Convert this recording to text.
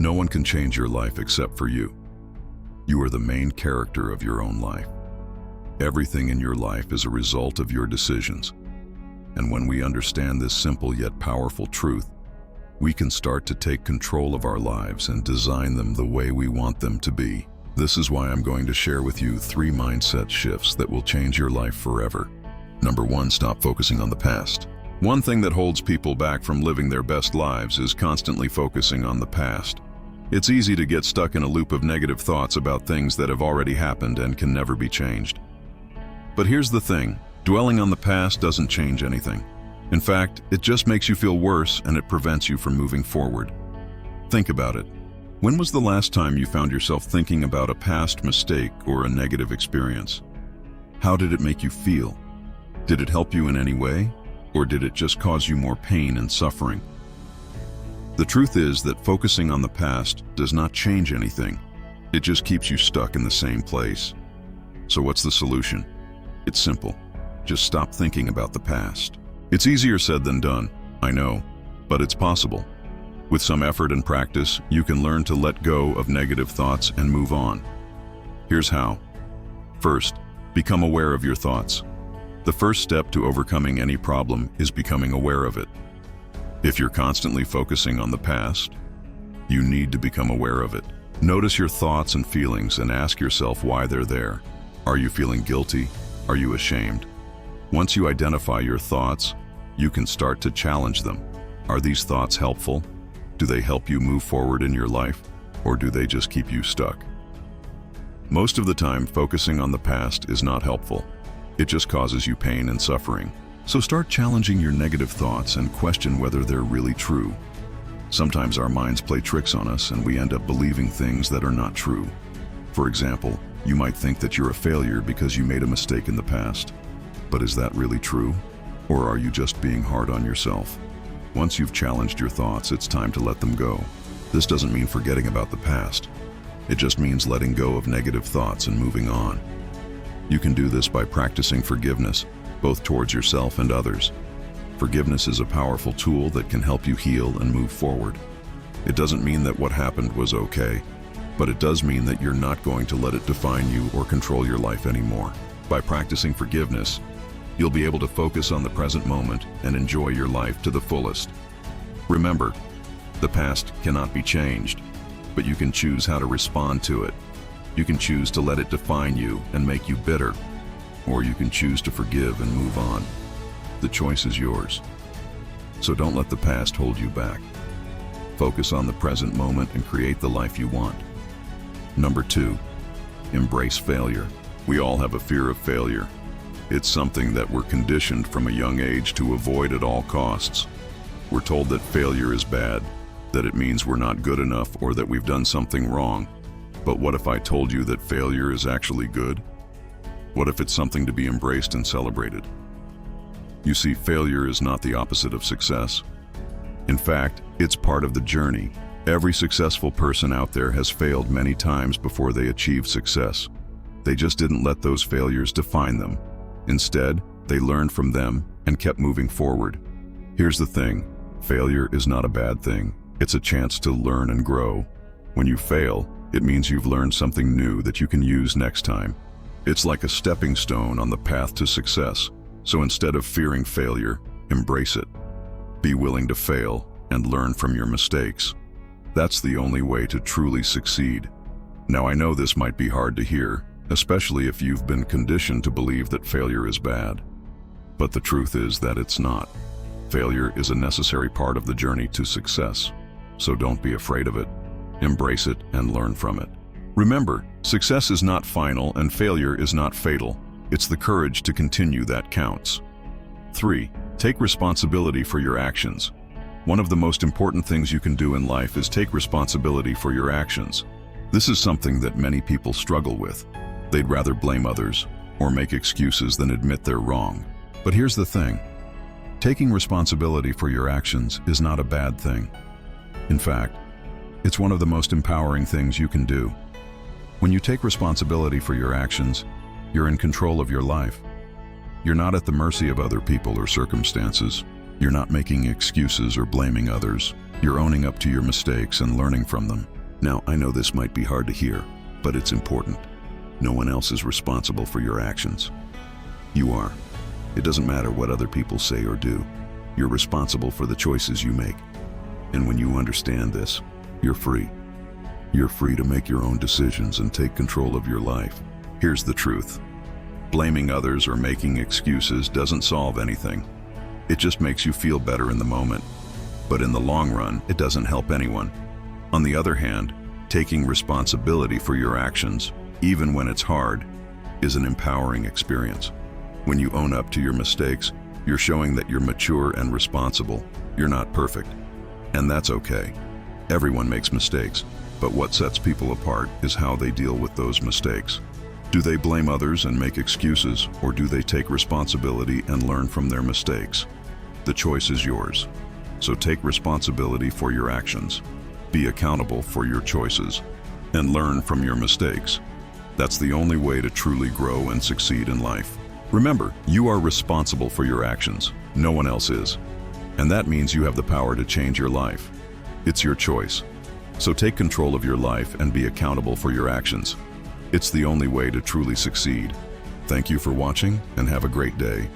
No one can change your life except for you. You are the main character of your own life. Everything in your life is a result of your decisions. And when we understand this simple yet powerful truth, we can start to take control of our lives and design them the way we want them to be. This is why I'm going to share with you 3 mindset shifts that will change your life forever. Number 1, stop focusing on the past. One thing that holds people back from living their best lives is constantly focusing on the past. It's easy to get stuck in a loop of negative thoughts about things that have already happened and can never be changed. But here's the thing, dwelling on the past doesn't change anything. In fact, it just makes you feel worse and it prevents you from moving forward. Think about it. When was the last time you found yourself thinking about a past mistake or a negative experience? How did it make you feel? Did it help you in any way? Or did it just cause you more pain and suffering? The truth is that focusing on the past does not change anything. It just keeps you stuck in the same place. So what's the solution? It's simple. Just stop thinking about the past. It's easier said than done, I know, but it's possible. With some effort and practice, you can learn to let go of negative thoughts and move on. Here's how. First, become aware of your thoughts. The first step to overcoming any problem is becoming aware of it. If you're constantly focusing on the past, you need to become aware of it. Notice your thoughts and feelings and ask yourself why they're there. Are you feeling guilty? Are you ashamed? Once you identify your thoughts, you can start to challenge them. Are these thoughts helpful? Do they help you move forward in your life, or do they just keep you stuck? Most of the time, focusing on the past is not helpful. It just causes you pain and suffering. So start challenging your negative thoughts and question whether they're really true. Sometimes our minds play tricks on us and we end up believing things that are not true. For example, you might think that you're a failure because you made a mistake in the past. But is that really true? Or are you just being hard on yourself? Once you've challenged your thoughts, it's time to let them go. This doesn't mean forgetting about the past. It just means letting go of negative thoughts and moving on. You can do this by practicing forgiveness, both towards yourself and others. Forgiveness is a powerful tool that can help you heal and move forward. It doesn't mean that what happened was okay, but it does mean that you're not going to let it define you or control your life anymore. By practicing forgiveness, you'll be able to focus on the present moment and enjoy your life to the fullest. Remember, the past cannot be changed, but you can choose how to respond to it. You can choose to let it define you and make you bitter, or you can choose to forgive and move on. The choice is yours. So don't let the past hold you back. Focus on the present moment and create the life you want. Number 2, embrace failure. We all have a fear of failure. It's something that we're conditioned from a young age to avoid at all costs. We're told that failure is bad, that it means we're not good enough or that we've done something wrong. But what if I told you that failure is actually good? What if it's something to be embraced and celebrated? You see, failure is not the opposite of success. In fact, it's part of the journey. Every successful person out there has failed many times before they achieved success. They just didn't let those failures define them. Instead, they learned from them and kept moving forward. Here's the thing, failure is not a bad thing. It's a chance to learn and grow. When you fail, it means you've learned something new that you can use next time. It's like a stepping stone on the path to success. So instead of fearing failure, embrace it. Be willing to fail and learn from your mistakes. That's the only way to truly succeed. Now, I know this might be hard to hear, especially if you've been conditioned to believe that failure is bad. But the truth is that it's not. Failure is a necessary part of the journey to success. So don't be afraid of it. Embrace it and learn from it. Remember, success is not final and failure is not fatal. It's the courage to continue that counts. 3. Take responsibility for your actions. One of the most important things you can do in life is take responsibility for your actions. This is something that many people struggle with. They'd rather blame others or make excuses than admit they're wrong. But here's the thing. Taking responsibility for your actions is not a bad thing. In fact, it's one of the most empowering things you can do. When you take responsibility for your actions, you're in control of your life. You're not at the mercy of other people or circumstances. You're not making excuses or blaming others. You're owning up to your mistakes and learning from them. Now, I know this might be hard to hear, but it's important. No one else is responsible for your actions. You are. It doesn't matter what other people say or do. You're responsible for the choices you make. And when you understand this, you're free. You're free to make your own decisions and take control of your life. Here's the truth. Blaming others or making excuses doesn't solve anything. It just makes you feel better in the moment. But in the long run, it doesn't help anyone. On the other hand, taking responsibility for your actions, even when it's hard, is an empowering experience. When you own up to your mistakes, you're showing that you're mature and responsible. You're not perfect. And that's okay. Everyone makes mistakes, but what sets people apart is how they deal with those mistakes. Do they blame others and make excuses, or do they take responsibility and learn from their mistakes? The choice is yours. So take responsibility for your actions. Be accountable for your choices, and learn from your mistakes. That's the only way to truly grow and succeed in life. Remember, you are responsible for your actions. No one else is. And that means you have the power to change your life. It's your choice. So take control of your life and be accountable for your actions. It's the only way to truly succeed. Thank you for watching and have a great day.